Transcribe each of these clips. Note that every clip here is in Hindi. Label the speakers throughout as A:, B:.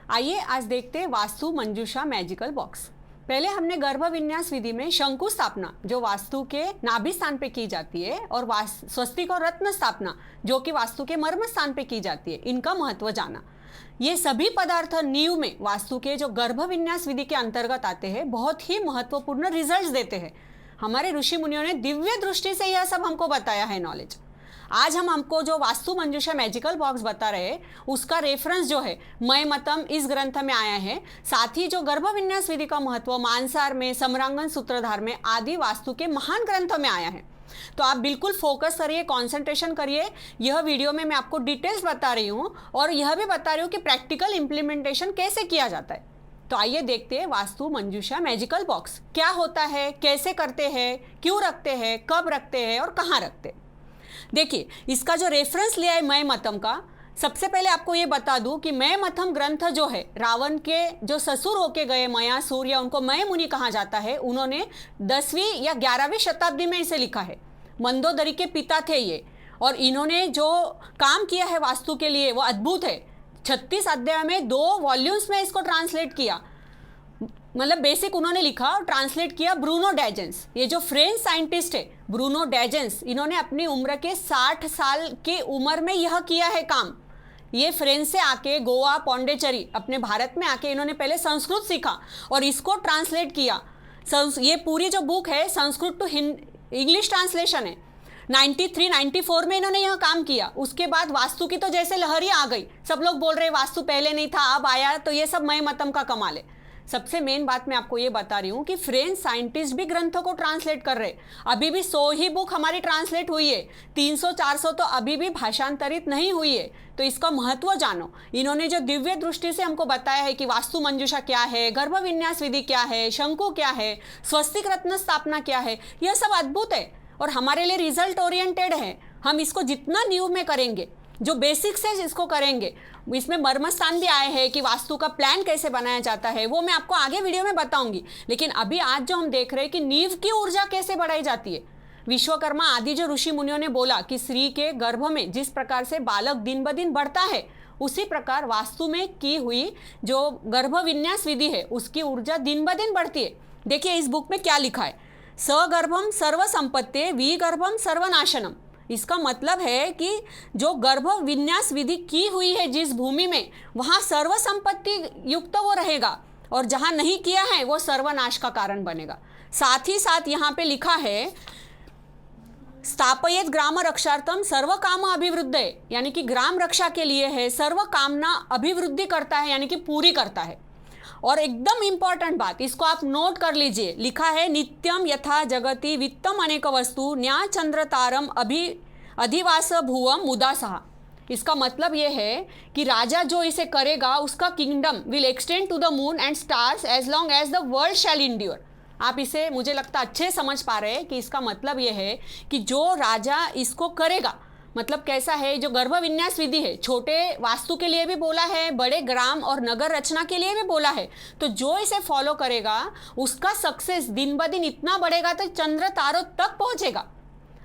A: आइए आज देखते हैं वास्तु मंजूषा मैजिकल बॉक्स। पहले हमने गर्भ विन्यास विधि में शंकु स्थापना जो वास्तु के नाभि स्थान पे की जाती है और स्वस्तिक और रत्न स्थापना जो कि वास्तु के मर्म स्थान पे की जाती है, इनका महत्व जाना। ये सभी पदार्थ नींव में वास्तु के जो गर्भ विन्यास विधि के अंतर्गत आते हैं, बहुत ही महत्वपूर्ण रिजल्ट्स देते हैं। हमारे ऋषि मुनियों ने दिव्य दृष्टि से यह सब हमको बताया है नॉलेज। आज हम हमको जो वास्तु मंजूषा मैजिकल बॉक्स बता रहे हैं उसका रेफरेंस जो है मय मतम इस ग्रंथ में आया है। साथ ही जो गर्भ विन्यास विधि का महत्व मानसार में, समरांगन सूत्रधार में आदि वास्तु के महान ग्रंथों में आया है। तो आप बिल्कुल फोकस करिए, कंसंट्रेशन करिए। यह वीडियो में मैं आपको डिटेल्स बता रही हूँ और यह भी बता रही हूँ कि प्रैक्टिकल इंप्लीमेंटेशन कैसे किया जाता है। तो आइए देखते हैं वास्तु मंजूषा मैजिकल बॉक्स क्या होता है, कैसे करते हैं, क्यों रखते हैं, कब रखते हैं और कहाँ रखते हैं। देखिए, इसका जो रेफरेंस लिया है मय मतम का, सबसे पहले आपको ये बता दूं कि मय मतम ग्रंथ जो है रावण के जो ससुर होके गए मयासुर या उनको मय मुनि कहा जाता है, उन्होंने 10वीं या 11वीं शताब्दी में इसे लिखा है। मंदोदरी के पिता थे ये, और इन्होंने जो काम किया है वास्तु के लिए वो अद्भुत है। 36 अध्याय में 2 वॉल्यूम्स में इसको ट्रांसलेट किया, मतलब बेसिक उन्होंने लिखा और ट्रांसलेट किया ब्रूनो डैजेंस। ये जो फ्रेंच साइंटिस्ट है ब्रूनो डैजेंस, इन्होंने अपनी उम्र के 60 साल की उम्र में यह किया है काम। ये फ्रेंच से आके गोवा, पौंडीचेरी अपने भारत में आके इन्होंने पहले संस्कृत सीखा और इसको ट्रांसलेट किया। ये पूरी जो बुक है संस्कृत टू इंग्लिश ट्रांसलेशन है। 93-94 में इन्होंने यह काम किया। उसके बाद वास्तु की तो जैसे लहर ही आ गई, सब लोग बोल रहे वास्तु पहले नहीं था अब आया, तो ये सब मय मतम का कमाल है। सबसे मेन बात मैं आपको ये बता रही हूँ कि फ्रेंच साइंटिस्ट भी ग्रंथों को ट्रांसलेट कर रहे। अभी भी 100 ही बुक हमारी ट्रांसलेट हुई है, 300-400 तो अभी भी भाषांतरित नहीं हुई है। तो इसका महत्व जानो। इन्होंने जो दिव्य दृष्टि से हमको बताया है कि वास्तु मंजूषा क्या है, गर्भ विन्यास विधि क्या है, शंकु क्या है, स्वस्तिक रत्न स्थापना क्या है, यह सब अद्भुत है और हमारे लिए रिजल्ट ओरिएंटेड है। हम इसको जितना न्यू में करेंगे, जो बेसिक्स है इसको करेंगे, इसमें मर्मस्थान भी आए हैं कि वास्तु का प्लान कैसे बनाया जाता है, वो मैं आपको आगे वीडियो में बताऊंगी। लेकिन अभी आज जो हम देख रहे हैं कि नींव की ऊर्जा कैसे बढ़ाई जाती है। विश्वकर्मा आदि जो ऋषि मुनियों ने बोला कि स्त्री के गर्भ में जिस प्रकार से बालक दिन ब दिन बढ़ता है, उसी प्रकार वास्तु में की हुई जो गर्भ विन्यास विधि है उसकी ऊर्जा दिन ब दिन बढ़ती है। देखिए इस बुक में क्या लिखा है, सगर्भम सर्व संपत्ति विगर्भम सर्वनाशनम। इसका मतलब है कि जो गर्भ विन्यास विधि की हुई है जिस भूमि में, वहाँ सर्व संपत्ति युक्त वो रहेगा और जहाँ नहीं किया है वो सर्वनाश का कारण बनेगा। साथ ही साथ यहाँ पे लिखा है स्थापयेत ग्राम रक्षार्थम सर्व काम अभिवृद्धि, यानी कि ग्राम रक्षा के लिए है, सर्व कामना अभिवृद्धि करता है, यानी कि पूरी करता है। और एकदम इंपॉर्टेंट बात, इसको आप नोट कर लीजिए, लिखा है नित्यम यथा जगति वित्तम अनेक वस्तु न्या चंद्र तारम अधिवास भुवम मुदा सहा। इसका मतलब ये है कि राजा जो इसे करेगा उसका kingdom will extend to the moon and stars as long as the world shall endure. आप इसे मुझे लगता अच्छे समझ पा रहे हैं कि इसका मतलब ये है कि जो राजा इसको करेगा, मतलब कैसा है, जो गर्भ विन्यास विधि है छोटे वास्तु के लिए भी बोला है, बड़े ग्राम और नगर रचना के लिए भी बोला है, तो जो इसे फॉलो करेगा उसका सक्सेस दिन ब दिन इतना बढ़ेगा तो चंद्र तारों तक पहुंचेगा।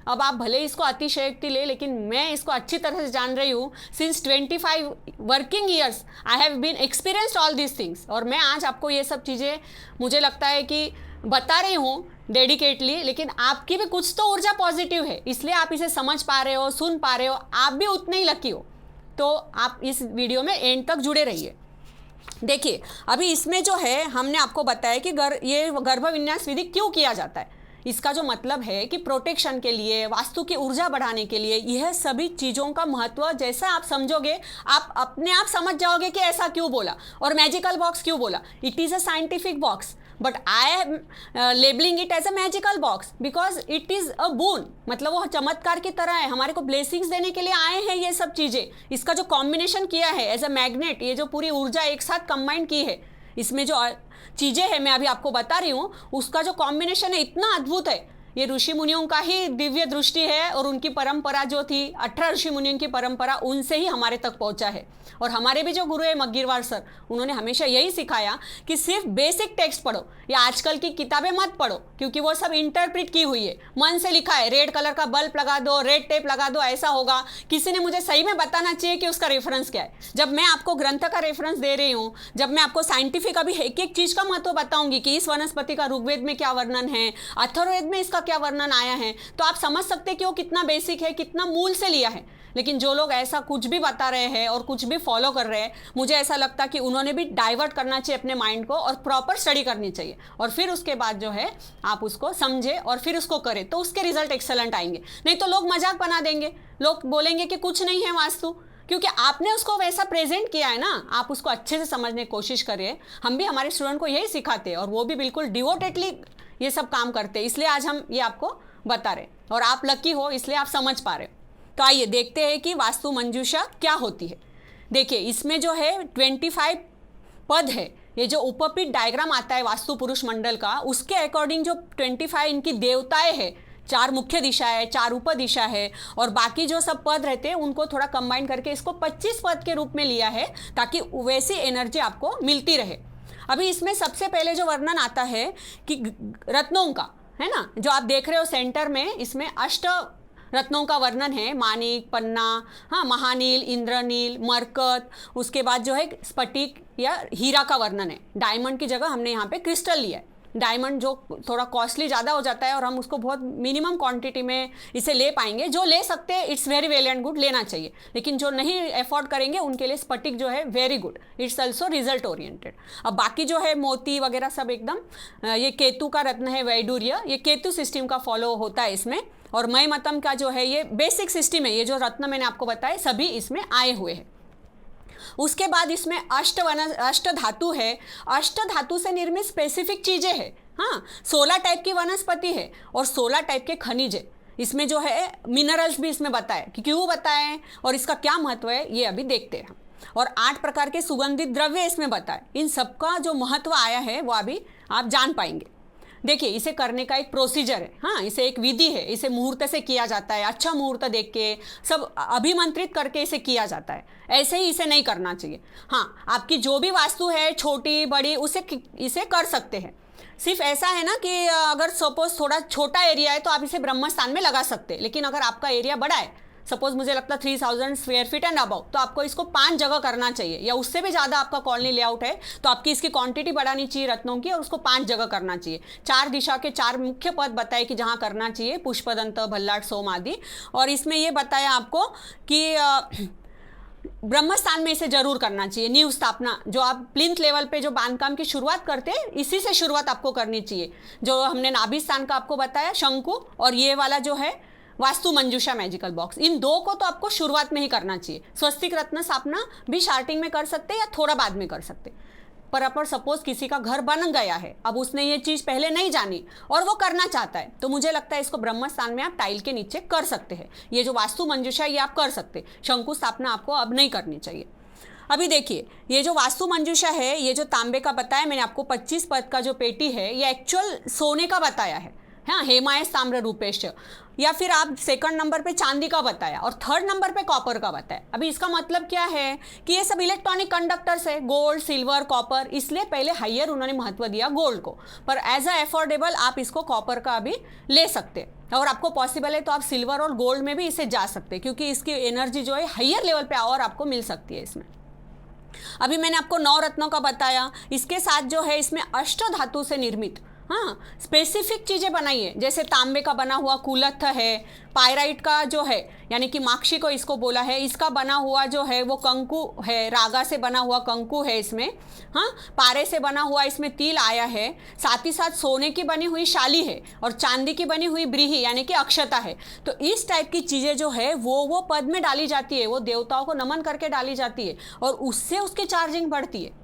A: अब आप भले इसको अतिशयोक्ति ले, लेकिन मैं इसको अच्छी तरह से जान रही हूँ। Since 25 working years I have been experienced all this things, और मैं आज आपको ये सब चीज़ें मुझे लगता है कि बता रही हूँ डेडिकेटली। लेकिन आपकी भी कुछ तो ऊर्जा पॉजिटिव है, इसलिए आप इसे समझ पा रहे हो, सुन पा रहे हो, आप भी उतने ही लकी हो। तो आप इस वीडियो में एंड तक जुड़े रहिए। देखिए अभी इसमें जो है हमने आपको बताया कि ये गर्भ विन्यास विधि क्यों किया जाता है। इसका जो मतलब है कि प्रोटेक्शन के लिए, वास्तु की ऊर्जा बढ़ाने के लिए, यह सभी चीज़ों का महत्व जैसा आप समझोगे आप अपने आप समझ जाओगे कि ऐसा क्यों बोला और मैजिकल बॉक्स क्यों बोला। It is a scientific box but I am labelling it as a magical box because it is a boon, मतलब वो चमत्कार की तरह है, हमारे को ब्लेसिंग्स देने के लिए आए हैं ये सब चीज़ें। इसका जो कॉम्बिनेशन किया है एज अ मैग्नेट, ये जो पूरी ऊर्जा एक साथ कंबाइन की है, इसमें जो चीज़ें हैं मैं अभी आपको बता रही हूँ, उसका जो कॉम्बिनेशन है इतना अद्भुत है ये ऋषि मुनियों का ही दिव्य दृष्टि है और उनकी परंपरा जो थी 18 ऋषि मुनियों की परंपरा, उनसे ही हमारे तक पहुंचा है। और हमारे भी जो गुरु है मग्गीरवार सर, उन्होंने हमेशा यही सिखाया कि सिर्फ बेसिक टेक्स्ट पढ़ो या आजकल की किताबें मत पढ़ो, क्योंकि वो सब इंटरप्रिट की हुई है, मन से लिखा है, रेड कलर का बल्ब लगा दो, रेड टेप लगा दो, ऐसा होगा। किसी ने मुझे सही में बताना चाहिए कि उसका रेफरेंस क्या है। जब मैं आपको ग्रंथ का रेफरेंस दे रही हूँ, जब मैं आपको साइंटिफिक अभी एक एक चीज का महत्व बताऊंगी कि इस वनस्पति का ऋग्वेद में क्या वर्णन है, अथर्ववेद में इसका क्या वर्णन आया है, तो आप समझ सकते हैं कि वो कितना बेसिक है, कितना मूल से लिया है। लेकिन जो लोग ऐसा कुछ भी बता रहे हैं और कुछ भी फॉलो कर रहे हैं, मुझे ऐसा लगता कि उन्होंने भी डाइवर्ट करना चाहिए अपने माइंड को और प्रॉपर स्टडी करनी चाहिए, और फिर उसके बाद जो है आप उसको समझे और फिर उसको करें, तो उसके रिजल्ट एक्सेलेंट आएंगे। नहीं तो लोग मजाक बना देंगे, लोग बोलेंगे कि कुछ नहीं है वास्तु, क्योंकि आपने उसको वैसा प्रेजेंट किया है ना। आप उसको अच्छे से समझने की कोशिश करिए। हम भी हमारे स्टूडेंट को यही सिखाते हैं और वो भी बिल्कुल डिवोटेडली ये सब काम करते हैं, इसलिए आज हम ये आपको बता रहे हैं और आप लकी हो इसलिए आप समझ पा रहे हो। तो आइए देखते हैं कि वास्तु मंजूषा क्या होती है। देखिए इसमें जो है 25 पद है, ये जो उपपीठ डायग्राम आता है वास्तु पुरुष मंडल का, उसके अकॉर्डिंग जो 25 इनकी देवताएं हैं, 4 मुख्य दिशा है, 4 उपदिशा है और बाकी जो सब पद रहते हैं उनको थोड़ा कंबाइन करके इसको 25 पद के रूप में लिया है, ताकि वैसी एनर्जी आपको मिलती रहे। अभी इसमें सबसे पहले जो वर्णन आता है कि रत्नों का है ना, जो आप देख रहे हो सेंटर में, इसमें 8 रत्नों का वर्णन है। माणिक, पन्ना, हाँ, महानील, इंद्रनील, मरकत, उसके बाद जो है स्फटिक या हीरा का वर्णन है। डायमंड की जगह हमने यहाँ पे क्रिस्टल लिया है। डायमंड जो थोड़ा कॉस्टली ज़्यादा हो जाता है और हम उसको बहुत मिनिमम क्वांटिटी में इसे ले पाएंगे। जो ले सकते हैं it's very well and good, लेना चाहिए, लेकिन जो नहीं अफोर्ड करेंगे उनके लिए स्फटिक जो है very good, it's also result oriented. अब बाकी जो है मोती वगैरह सब एकदम, ये केतु का रत्न है वैडूर्य, ये केतु सिस्टम का फॉलो होता है इसमें। और मय मतम का जो है ये बेसिक सिस्टम है, ये जो रत्न मैंने आपको बताए सभी इसमें आए हुए हैं। उसके बाद इसमें अष्ट धातु है। अष्ट धातु से निर्मित स्पेसिफिक चीज़ें हैं। हाँ, 16 टाइप की वनस्पति है और 16 टाइप के खनिज है। इसमें जो है मिनरल्स भी इसमें बताए कि क्यों बताएं और इसका क्या महत्व है, ये अभी देखते हैं। और 8 प्रकार के सुगंधित द्रव्य इसमें बताए। इन सबका जो महत्व आया है वो अभी आप जान पाएंगे। देखिए इसे करने का एक प्रोसीजर है, हाँ, इसे एक विधि है। इसे मुहूर्त से किया जाता है, अच्छा मुहूर्त देख के सब अभिमंत्रित करके इसे किया जाता है। ऐसे ही इसे नहीं करना चाहिए। हाँ, आपकी जो भी वास्तु है छोटी बड़ी उसे इसे कर सकते हैं। सिर्फ ऐसा है ना कि अगर सपोज थोड़ा छोटा एरिया है तो आप इसे ब्रह्म स्थान में लगा सकते हैं, लेकिन अगर आपका एरिया बड़ा है, सपोज मुझे लगता है 3000 स्क्वायर फीट एंड अबव, तो आपको इसको 5 जगह करना चाहिए, या उससे भी ज़्यादा आपका कॉलोनी लेआउट है तो आपकी इसकी क्वांटिटी बढ़ानी चाहिए रत्नों की और उसको 5 जगह करना चाहिए। 4 दिशा के 4 मुख्य पद बताए कि जहाँ करना चाहिए, पुष्पदंत, भल्लाट, सोम आदि। और इसमें ये बताया आपको कि ब्रह्म स्थान में इसे जरूर करना चाहिए। नींव स्थापना, जो आप प्लिंथ लेवल पे जो बांधकाम की शुरुआत करते हैं, इसी से शुरुआत आपको करनी चाहिए। जो हमने नाभि स्थान का आपको बताया शंकु, और ये वाला जो है वास्तु मंजूषा मैजिकल बॉक्स, इन 2 को तो आपको शुरुआत में ही करना चाहिए। स्वस्तिक रत्न स्थापना भी स्टार्टिंग में कर सकते हैं या थोड़ा बाद में कर सकते। पर अपर सपोज किसी का घर बन गया है, अब उसने ये चीज़ पहले नहीं जानी और वो करना चाहता है, तो मुझे लगता है इसको ब्रह्म स्थान में आप टाइल के नीचे कर सकते हैं। ये जो वास्तु मंजूषा ये आप कर सकते, शंकु स्थापना आपको अब नहीं करनी चाहिए। अभी देखिए ये जो वास्तु मंजूषा है, ये जो तांबे का बताया मैंने आपको 25 पद का जो पेटी है, ये एक्चुअल सोने का बताया है। हाँ, हेमायस ताम्र रूपेश, या फिर आप सेकंड नंबर पे चांदी का बताया और थर्ड नंबर पे कॉपर का बताया। अभी इसका मतलब क्या है कि ये सब इलेक्ट्रॉनिक कंडक्टर्स है, गोल्ड, सिल्वर, कॉपर, इसलिए पहले हायर उन्होंने महत्व दिया गोल्ड को, पर एज अ अफोर्डेबल आप इसको कॉपर का अभी ले सकते, और आपको पॉसिबल है तो आप सिल्वर और गोल्ड में भी इसे जा सकते, क्योंकि इसकी एनर्जी जो है हायर लेवल पे और आपको मिल सकती है इसमें। अभी मैंने आपको 9 रत्नों का बताया, इसके साथ जो है इसमें अष्ट धातु से निर्मित, हाँ, स्पेसिफिक चीज़ें बनाई है। जैसे तांबे का बना हुआ कुलत्थ है, पायराइट का जो है यानी कि माक्षी को इसको बोला है, इसका बना हुआ जो है वो कंकु है, रागा से बना हुआ कंकु है इसमें, हाँ, पारे से बना हुआ इसमें तिल आया है, साथ ही साथ सोने की बनी हुई शाली है और चांदी की बनी हुई ब्रीही यानी कि अक्षता है। तो इस टाइप की चीज़ें जो है वो पद में डाली जाती है, वो देवताओं को नमन करके डाली जाती है और उससे उसकी चार्जिंग बढ़ती है।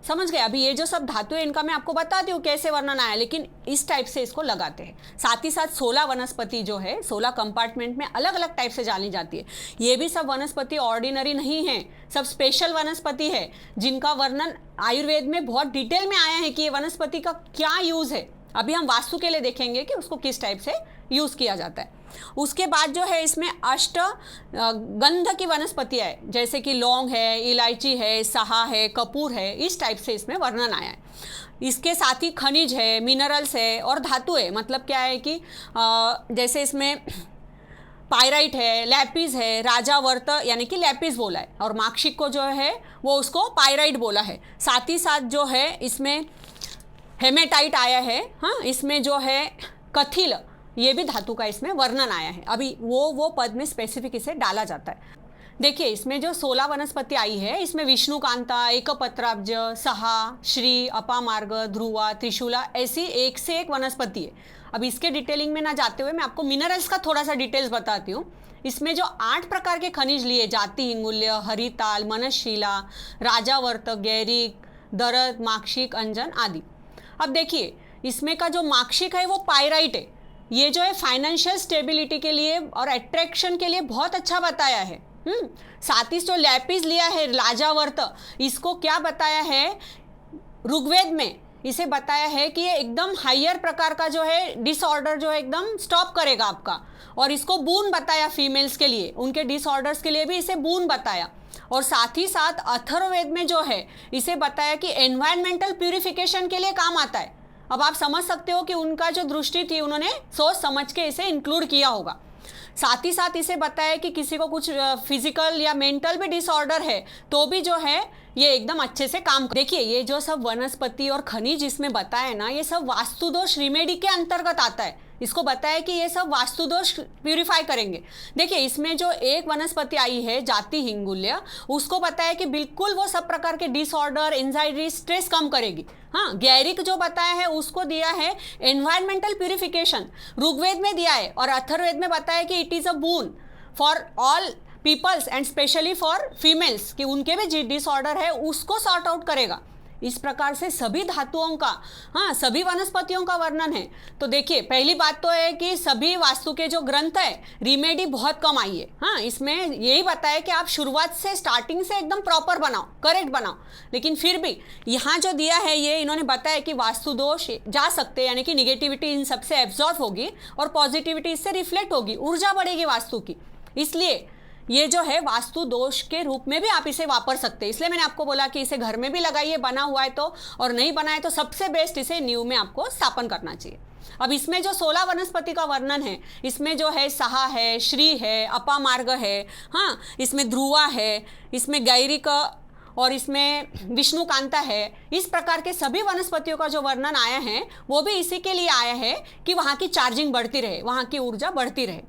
A: समझ गए? अभी ये जो सब धातु है इनका मैं आपको बताती हूँ कैसे वर्णन आया, लेकिन इस टाइप से इसको लगाते हैं। साथ ही साथ 16 वनस्पति जो है 16 कंपार्टमेंट में अलग अलग टाइप से जानी जाती है। ये भी सब वनस्पति ऑर्डिनरी नहीं है, सब स्पेशल वनस्पति है जिनका वर्णन आयुर्वेद में बहुत डिटेल में आया है कि ये वनस्पति का क्या यूज़ है। अभी हम वास्तु के लिए देखेंगे कि उसको किस टाइप से यूज़ किया जाता है। उसके बाद जो है इसमें अष्ट गंध की वनस्पतियाँ है, जैसे कि लौंग है, इलायची है, सहा है, कपूर है, इस टाइप से इसमें वर्णन आया है। इसके साथ ही खनिज है, मिनरल्स है और धातु है। मतलब क्या है कि जैसे इसमें पायराइट है, लैपिस है, राजावर्त यानी कि लैपिस बोला है, और मार्कशीट को जो है वो उसको पायराइट बोला है। साथ ही साथ जो है इसमें हेमेटाइट आया है, हाँ, इसमें जो है कथिल, ये भी धातु का इसमें वर्णन आया है। अभी वो पद में स्पेसिफिक इसे डाला जाता है। देखिए इसमें जो 16 वनस्पति आई है, इसमें विष्णुकांता, एकपत्राब्ज, सहा, श्री, अपामार्ग, ध्रुवा, त्रिशूला, ऐसी एक से एक वनस्पति है। अब इसके डिटेलिंग में ना जाते हुए मैं आपको मिनरल्स का थोड़ा सा डिटेल्स बताती हूँ। इसमें जो 8 प्रकार के खनिज लिए, जाति हिंगुल्य, हरिताल, मनशिला, राजावर्त, गैरिक, दरद, माक्षिक, अंजन आदि। अब देखिए इसमें का जो माक्षिक है वो पायराइट है। ये जो है फाइनेंशियल स्टेबिलिटी के लिए और अट्रैक्शन के लिए बहुत अच्छा बताया है। साथ ही जो लैपिस लिया है राजावर्त, इसको क्या बताया है ऋग्वेद में, इसे बताया है कि ये एकदम हायर प्रकार का जो है डिसऑर्डर जो है एकदम स्टॉप करेगा आपका। और इसको बून बताया फीमेल्स के लिए, उनके डिसऑर्डर्स के लिए भी इसे बून बताया। और साथ ही साथ अथर्ववेद में जो है इसे बताया कि एनवायरमेंटल प्यूरिफिकेशन के लिए काम आता है। अब आप समझ सकते हो कि उनका जो दृष्टि थी, उन्होंने सोच समझ के इसे इंक्लूड किया होगा। साथ ही साथ इसे बताया कि किसी को कुछ फिजिकल या मेंटल भी डिसऑर्डर है तो भी जो है ये एकदम अच्छे से काम। देखिए ये जो सब वनस्पति और खनिज इसमें बताया ना, ये सब वास्तु दोष रिमेडी के अंतर्गत आता है। इसको बताया कि ये सब वास्तु दोष प्यूरिफाई करेंगे। देखिए इसमें जो एक वनस्पति आई है जाति हिंगुल्य, उसको बताया कि बिल्कुल वो सब प्रकार के डिसऑर्डर, एंजाइटी, स्ट्रेस कम करेगी। हाँ, गैरिक जो बताया है उसको दिया है एनवायरमेंटल प्यूरिफिकेशन, ऋग्वेद में दिया है, और अथर्ववेद में बताया कि it is a boon for all peoples and specially for females, कि उनके भी डिसऑर्डर है उसको सॉर्ट आउट करेगा। इस प्रकार से सभी धातुओं का, हाँ, सभी वनस्पतियों का वर्णन है। तो देखिए पहली बात तो है कि सभी वास्तु के जो ग्रंथ है रिमेडी बहुत कम आई है। हाँ, इसमें यही बताया कि आप शुरुआत से, स्टार्टिंग से एकदम प्रॉपर बनाओ, करेक्ट बनाओ। लेकिन फिर भी यहाँ जो दिया है ये इन्होंने बताया कि वास्तु दोष जा सकते हैं, यानी कि निगेटिविटी इन सबसे एब्जॉर्ब होगी और पॉजिटिविटी इससे रिफ्लेक्ट होगी, ऊर्जा बढ़ेगी वास्तु की। इसलिए ये जो है वास्तु दोष के रूप में भी आप इसे वापर सकते हैं। इसलिए मैंने आपको बोला कि इसे घर में भी लगाइए, बना हुआ है तो, और नहीं बना है तो सबसे बेस्ट इसे नींव में आपको स्थापन करना चाहिए। अब इसमें जो 16 वनस्पति का वर्णन है, इसमें जो है सहा है, श्री है, अपामार्ग है, हाँ, इसमें ध्रुवा है, इसमें गैरिक और इसमें विष्णुकांता है। इस प्रकार के सभी वनस्पतियों का जो वर्णन आया है वो भी इसी के लिए आया है कि वहाँ की चार्जिंग बढ़ती रहे, वहाँ की ऊर्जा बढ़ती रहे।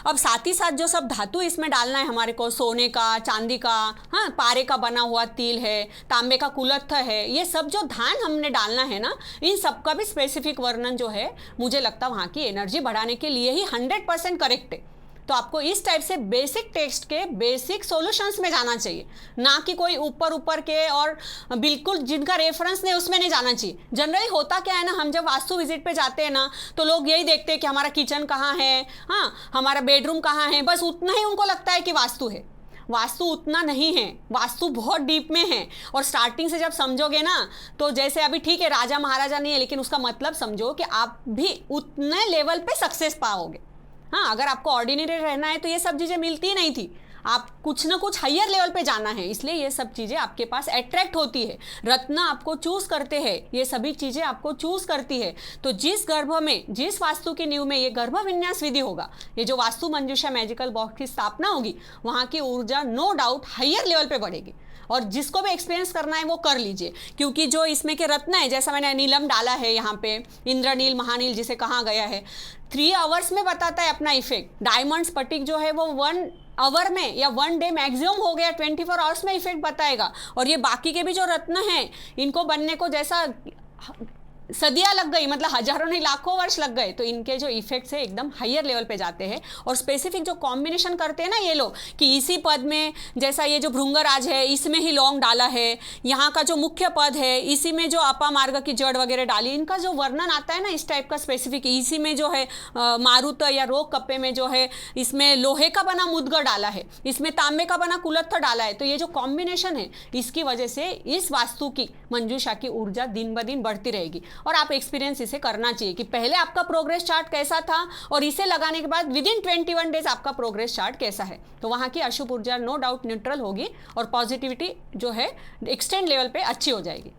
A: अब साथ ही साथ जो सब धातु इसमें डालना है हमारे को, सोने का, चांदी का, हाँ, पारे का बना हुआ तिल है, तांबे का कुलत्थ है, ये सब जो धान हमने डालना है ना, इन सब का भी स्पेसिफिक वर्णन जो है मुझे लगता है वहाँ की एनर्जी बढ़ाने के लिए ही 100% करेक्ट है। तो आपको इस टाइप से बेसिक टेक्स्ट के बेसिक सॉल्यूशंस में जाना चाहिए, ना कि कोई ऊपर के और बिल्कुल जिनका रेफरेंस नहीं उसमें नहीं जाना चाहिए। जनरली होता क्या है ना, हम जब वास्तु विजिट पे जाते हैं ना तो लोग यही देखते हैं कि हमारा किचन कहाँ है, हाँ, हमारा बेडरूम कहाँ है, बस उतना ही उनको लगता है कि वास्तु है। वास्तु उतना नहीं है, वास्तु बहुत डीप में है। और स्टार्टिंग से जब समझोगे ना, तो जैसे अभी ठीक है राजा महाराजा नहीं है, लेकिन उसका मतलब समझो कि आप भी उतने लेवल पे सक्सेस पाओगे। हाँ, अगर आपको ऑर्डिनरी रहना है तो ये सब चीज़ें मिलती नहीं थी, आप कुछ ना कुछ हायर लेवल पे जाना है, इसलिए ये सब चीज़ें आपके पास अट्रैक्ट होती है। रत्न आपको चूज करते हैं, ये सभी चीज़ें आपको चूज करती है। तो जिस गर्भ में, जिस वास्तु की नींव में ये गर्भ विन्यास विधि होगा, ये जो वास्तु मंजूषा मैजिकल बॉक्स की स्थापना होगी, वहाँ की ऊर्जा नो डाउट हायर लेवल पे बढ़ेगी। और जिसको भी एक्सपीरियंस करना है वो कर लीजिए, क्योंकि जो इसमें के रत्न है, जैसा मैंने नीलम डाला है यहाँ पे, इंद्रनील, महानील जिसे कहा गया है, 3 आवर्स में बताता है अपना इफेक्ट। डायमंड स्फटिक जो है वो 1 आवर में या 1 डे मैक्सिमम हो गया, 24 आवर्स में इफेक्ट बताएगा। और ये बाकी के भी जो रत्न हैं, इनको बनने को जैसा सदियाँ लग गई, मतलब हजारों नहीं लाखों वर्ष लग गए, तो इनके जो इफेक्ट्स है एकदम हायर लेवल पे जाते हैं। और स्पेसिफिक जो कॉम्बिनेशन करते हैं ना ये लोग, कि इसी पद में, जैसा ये जो भृंगराज है इसमें ही लौंग डाला है, यहाँ का जो मुख्य पद है इसी में जो अपामार्ग की जड़ वगैरह डाली, इनका जो वर्णन आता है ना इस टाइप का स्पेसिफिक, इसी में जो है मारुत या रोग कप्पे में जो है इसमें लोहे का बना मुदगर डाला है, इसमें तांबे का बना कुलत्थ डाला है। तो ये जो कॉम्बिनेशन है इसकी वजह से इस वास्तु की मंजूषा की ऊर्जा दिन ब दिन बढ़ती रहेगी। और आप एक्सपीरियंस इसे करना चाहिए कि पहले आपका प्रोग्रेस चार्ट कैसा था और इसे लगाने के बाद विदिन 21 डेज आपका प्रोग्रेस चार्ट कैसा है। तो वहाँ की अशुभ ऊर्जा नो डाउट न्यूट्रल होगी और पॉजिटिविटी जो है एक्सटेंड लेवल पे अच्छी हो जाएगी।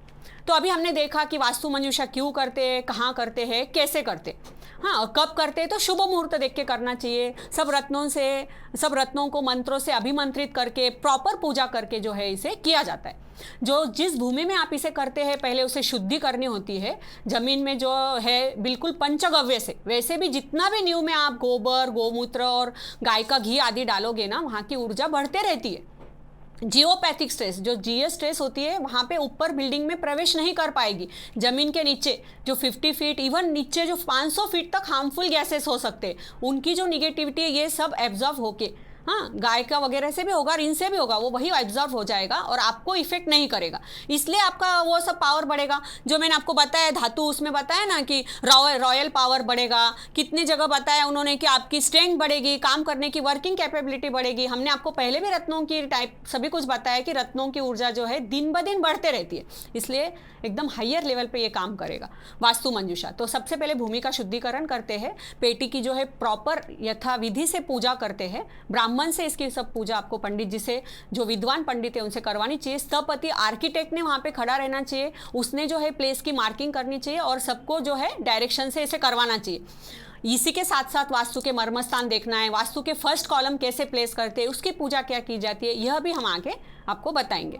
A: तो अभी हमने देखा कि वास्तु मंजूषा क्यों करते हैं, कहाँ करते हैं, कैसे करते, हाँ, और कब करते हैं। तो शुभ मुहूर्त देख के करना चाहिए। सब रत्नों को मंत्रों से अभिमंत्रित करके प्रॉपर पूजा करके जो है इसे किया जाता है। जो जिस भूमि में आप इसे करते हैं पहले उसे शुद्धि करनी होती है। जमीन में जो है बिल्कुल पंचगव्य से, वैसे भी जितना भी न्यू में आप गोबर, गोमूत्र और गाय का घी आदि डालोगे ना, वहाँ की ऊर्जा बढ़ते रहती है। जियोपैथिक स्ट्रेस, जो जीएस स्ट्रेस होती है, वहाँ पे ऊपर बिल्डिंग में प्रवेश नहीं कर पाएगी। जमीन के नीचे जो 50 फीट, इवन नीचे जो 500 फीट तक हार्मफुल गैसेस हो सकते हैं, उनकी जो निगेटिविटी है ये सब एब्जॉर्ब होके, हाँ, गाय का वगैरह से भी होगा और इनसे भी होगा, वो वही एब्जॉर्ब हो जाएगा और आपको इफेक्ट नहीं करेगा। इसलिए आपका वो सब पावर बढ़ेगा। जो मैंने आपको बताया धातु, उसमें बताया ना कि रॉयल पावर बढ़ेगा। कितनी जगह बताया उन्होंने कि आपकी स्ट्रेंथ बढ़ेगी, काम करने की वर्किंग कैपेबिलिटी बढ़ेगी। हमने आपको पहले भी रत्नों की टाइप सभी कुछ बताया कि रत्नों की ऊर्जा जो है दिन ब दिन बढ़ते रहती है, इसलिए एकदम हायर लेवल पे ये काम करेगा वास्तु मंजूषा। तो सबसे पहले भूमि का शुद्धिकरण करते हैं, पेटी की जो है प्रॉपर यथाविधि से पूजा करते हैं। ब्राह्मण से इसकी सब पूजा आपको पंडित जी से, जो विद्वान पंडित है उनसे करवानी चाहिए। स्थपति आर्किटेक्ट ने वहाँ पे खड़ा रहना चाहिए, उसने जो है प्लेस की मार्किंग करनी चाहिए और सबको जो है डायरेक्शन से इसे करवाना चाहिए। इसी के साथ साथ वास्तु के मर्म स्थान देखना है, वास्तु के फर्स्ट कॉलम कैसे प्लेस करते हैं, उसकी पूजा क्या की जाती है, यह भी हम आगे आपको बताएंगे।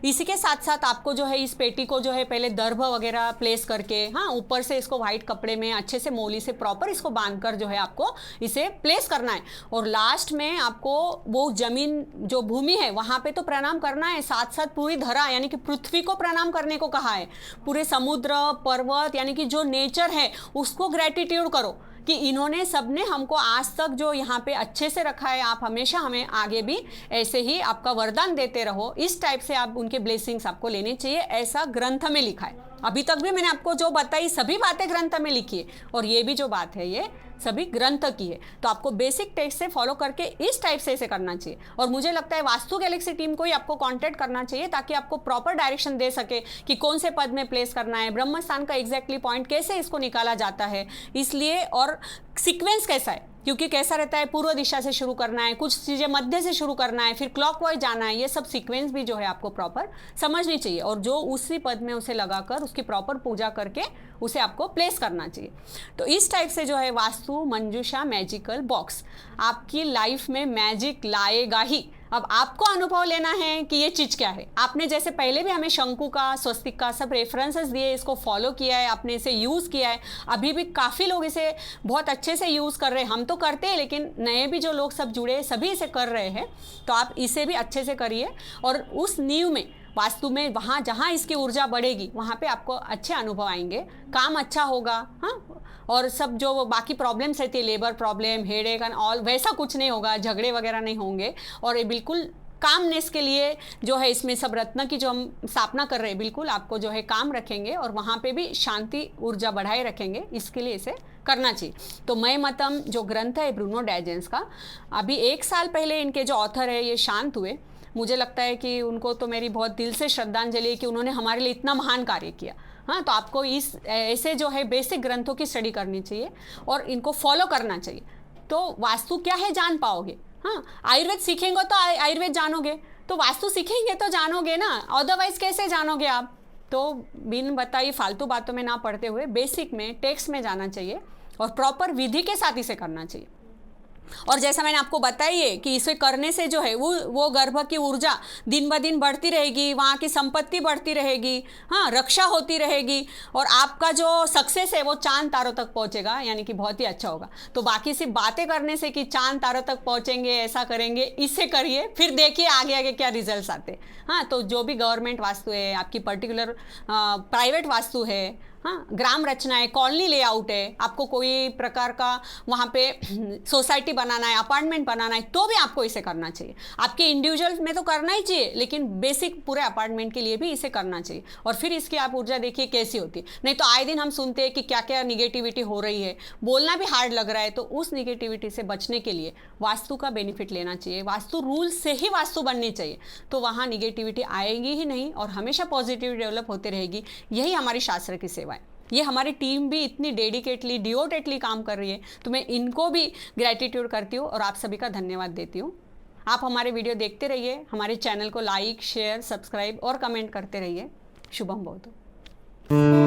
A: इसी के साथ साथ आपको जो है इस पेटी को जो है पहले दर्भ वगैरह प्लेस करके, हाँ, ऊपर से इसको व्हाइट कपड़े में अच्छे से मोली से प्रॉपर इसको बांधकर जो है आपको इसे प्लेस करना है। और लास्ट में आपको वो जमीन जो भूमि है वहाँ पे तो प्रणाम करना है, साथ साथ पूरी धरा यानी कि पृथ्वी को प्रणाम करने को कहा है। पूरे समुद्र, पर्वत यानी कि जो नेचर है उसको ग्रेटिट्यूड करो कि इन्होंने सबने हमको आज तक जो यहाँ पे अच्छे से रखा है, आप हमेशा हमें आगे भी ऐसे ही आपका वरदान देते रहो। इस टाइप से आप उनके ब्लेसिंग्स आपको लेने चाहिए, ऐसा ग्रंथ में लिखा है। अभी तक भी मैंने आपको जो बताई सभी बातें ग्रंथ में लिखी है और ये भी जो बात है ये सभी ग्रंथ की है। तो आपको बेसिक टेक्स्ट से फॉलो करके इस टाइप से इसे करना चाहिए। और मुझे लगता है वास्तु गैलेक्सी टीम को ही आपको कांटेक्ट करना चाहिए ताकि आपको प्रॉपर डायरेक्शन दे सके कि कौन से पद में प्लेस करना है, ब्रह्म स्थान का एग्जैक्टली पॉइंट कैसे इसको निकाला जाता है, इसलिए और सीक्वेंस कैसा है, क्योंकि कैसा रहता है पूर्व दिशा से शुरू करना है, कुछ चीज़ें मध्य से शुरू करना है, फिर क्लॉकवाइज जाना है। ये सब सीक्वेंस भी जो है आपको प्रॉपर समझनी चाहिए और जो उसी पद में उसे लगाकर उसकी प्रॉपर पूजा करके उसे आपको प्लेस करना चाहिए। तो इस टाइप से जो है वास्तु मंजूषा मैजिकल बॉक्स आपकी लाइफ में मैजिक लाएगा ही। अब आपको अनुभव लेना है कि ये चीज़ क्या है। आपने जैसे पहले भी हमें शंकु का, स्वस्तिक का सब रेफरेंसेस दिए, इसको फॉलो किया है, आपने इसे यूज़ किया है। अभी भी काफ़ी लोग इसे बहुत अच्छे से यूज़ कर रहे हैं। हम तो करते हैं लेकिन नए भी जो लोग सब जुड़े सभी इसे कर रहे हैं। तो आप इसे भी अच्छे से करिए और उस नींव में वास्तु में वहाँ जहाँ इसकी ऊर्जा बढ़ेगी वहाँ पे आपको अच्छे अनुभव आएंगे, काम अच्छा होगा, हाँ, और सब जो बाकी प्रॉब्लम्स रहती है, labour problem, headache and all, वैसा कुछ नहीं होगा, झगड़े वगैरह नहीं होंगे। और ये बिल्कुल कामनेस के लिए जो है इसमें सब रत्न की जो हम स्थापना कर रहे हैं बिल्कुल आपको जो है काम रखेंगे और वहाँ पे भी शांति ऊर्जा बढ़ाए रखेंगे, इसके लिए इसे करना चाहिए। तो मय मतम जो ग्रंथ है ब्रूनो डायजेंस का, अभी 1 साल पहले इनके जो ऑथर है ये शांत हुए। मुझे लगता है कि उनको तो मेरी बहुत दिल से श्रद्धांजलि है कि उन्होंने हमारे लिए इतना महान कार्य किया। हाँ, तो आपको इस ऐसे जो है बेसिक ग्रंथों की स्टडी करनी चाहिए और इनको फॉलो करना चाहिए। तो वास्तु क्या है जान पाओगे। हाँ, आयुर्वेद सीखेंगे तो आयुर्वेद जानोगे, तो वास्तु सीखेंगे तो जानोगे ना, अदरवाइज कैसे जानोगे आप। तो बिन बताई फालतू बातों में ना पढ़ते हुए बेसिक में टेक्स्ट में जाना चाहिए और प्रॉपर विधि के साथ इसे करना चाहिए। और जैसा मैंने आपको बताइए कि इसे करने से जो है वो गर्भ की ऊर्जा दिन ब दिन बढ़ती रहेगी, वहाँ की संपत्ति बढ़ती रहेगी, हाँ, रक्षा होती रहेगी और आपका जो सक्सेस है वो चांद तारों तक पहुँचेगा, यानी कि बहुत ही अच्छा होगा। तो बाकी सिर्फ बातें करने से कि चांद तारों तक पहुँचेंगे, ऐसा करेंगे, इससे करिए, फिर देखिए आगे आगे क्या रिजल्ट आते। हाँ, तो जो भी गवर्नमेंट वास्तु है, आपकी पर्टिकुलर प्राइवेट वास्तु है, हाँ, ग्राम रचना है, कॉलोनी लेआउट है, आपको कोई प्रकार का वहाँ पे सोसाइटी बनाना है, अपार्टमेंट बनाना है, तो भी आपको इसे करना चाहिए। आपके इंडिविजुअल में तो करना ही चाहिए लेकिन बेसिक पूरे अपार्टमेंट के लिए भी इसे करना चाहिए। और फिर इसकी आप ऊर्जा देखिए कैसी होती है। नहीं तो आए दिन हम सुनते हैं कि क्या क्या निगेटिविटी हो रही है, बोलना भी हार्ड लग रहा है। तो उस निगेटिविटी से बचने के लिए वास्तु का बेनिफिट लेना चाहिए, वास्तु रूल से ही वास्तु बननी चाहिए, तो वहाँ निगेटिविटी आएगी ही नहीं और हमेशा पॉजिटिव डेवलप होते रहेगी। यही हमारी शास्त्र की सेवा है। ये हमारी टीम भी इतनी डेडिकेटली डिवोटेडली काम कर रही है, तो मैं इनको भी ग्रैटिट्यूड करती हूँ और आप सभी का धन्यवाद देती हूँ। आप हमारे वीडियो देखते रहिए, हमारे चैनल को लाइक, शेयर, सब्सक्राइब और कमेंट करते रहिए। शुभम भवतु।